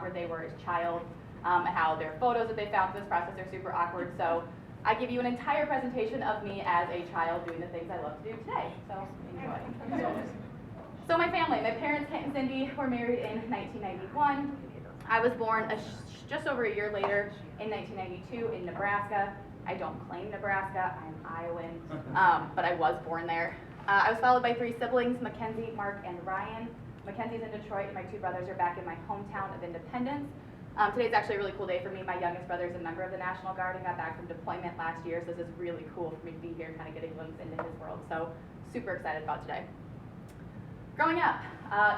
awkward they were as a child, how their photos that they found through this process are super awkward. So I give you an entire presentation of me as a child doing the things I love to do today. So enjoy. So my family, my parents, Kent and Cindy, were married in 1991. I was born just over a year later in 1992 in Nebraska. I don't claim Nebraska, I'm Iowan, but I was born there. I was followed by 3 siblings, Mackenzie, Mark, and Ryan. Mackenzie's in Detroit, and my 2 brothers are back in my hometown of Independence. Today's actually a really cool day for me. My youngest brother is a member of the National Guard and got back from deployment last year, so this is really cool for me to be here, kind of get a glimpse into his world. So super excited about today. Growing up,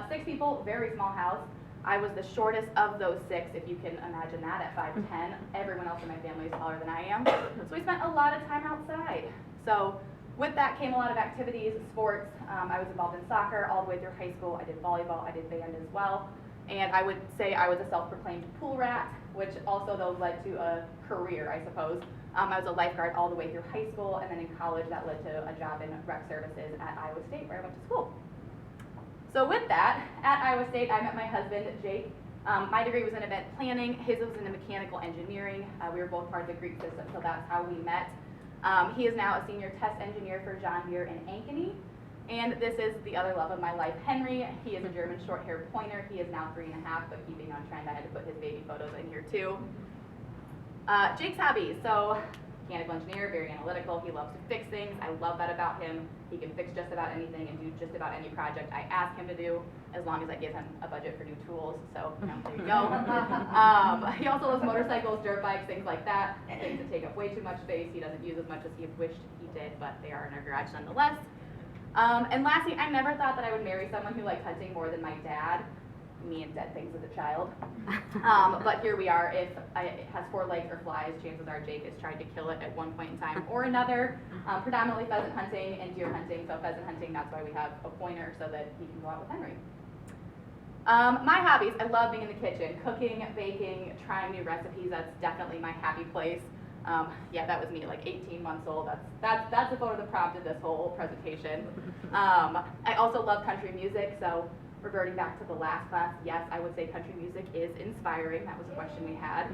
6 people, very small house. I was the shortest of those 6, if you can imagine that, at 5'10". Everyone else in my family is taller than I am. So we spent a lot of time outside. So with that came a lot of activities, sports. I was involved in soccer all the way through high school. I did volleyball, I did band as well. And I would say I was a self-proclaimed pool rat, which also though led to a career, I suppose. I was a lifeguard all the way through high school, and then in college that led to a job in rec services at Iowa State, where I went to school. So with that, at Iowa State, I met my husband, Jake. My degree was in event planning. His was in mechanical engineering. We were both part of the Greek system, so that's how we met. He is now a senior test engineer for John Deere in Ankeny. And this is the other love of my life, Henry. He is a German short-haired pointer. He is now 3.5, but keeping on trend, I had to put his baby photos in here too. Jake's hobbies. So mechanical engineer, very analytical. He loves to fix things. I love that about him. He can fix just about anything and do just about any project I ask him to do, as long as I give him a budget for new tools. So, there you go. He also loves motorcycles, dirt bikes, things like that. Things that take up way too much space. He doesn't use as much as he wished he did, but they are in our garage nonetheless. And lastly, I never thought that I would marry someone who liked hunting more than my dad. Me and dead things as a child. But here we are. If it has 4 legs or flies, chances are Jake has tried to kill it at one point in time or another. Predominantly pheasant hunting and deer hunting. So pheasant hunting, that's why we have a pointer, so that he can go out with Henry. My hobbies, I love being in the kitchen. Cooking, baking, trying new recipes, that's definitely my happy place. Yeah, that was me, like 18 months old. That's the photo that prompted this whole presentation. I also love country music, so reverting back to the last class, yes, I would say country music is inspiring. That was a question we had.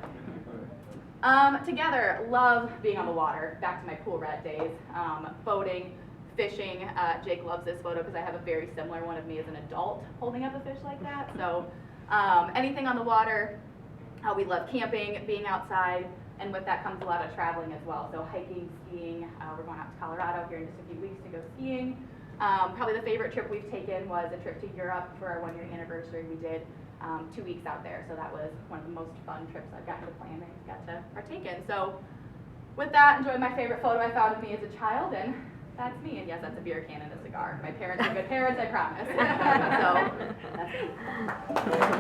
Together, love being on the water. Back to my pool rat days. Boating, fishing. Jake loves this photo because I have a very similar one of me as an adult holding up a fish like that. So anything on the water. We love camping, being outside, and with that comes a lot of traveling as well. So hiking, skiing. We're going out to Colorado here in just a few weeks to go skiing. Probably the favorite trip we've taken was a trip to Europe for our 1-year anniversary. We did 2 weeks out there, so that was one of the most fun trips I've gotten to plan and got to partake in. So with that, enjoy my favorite photo I found of me as a child, and that's me. And yes, that's a beer can and a cigar. My parents are good parents, I promise. So that's me.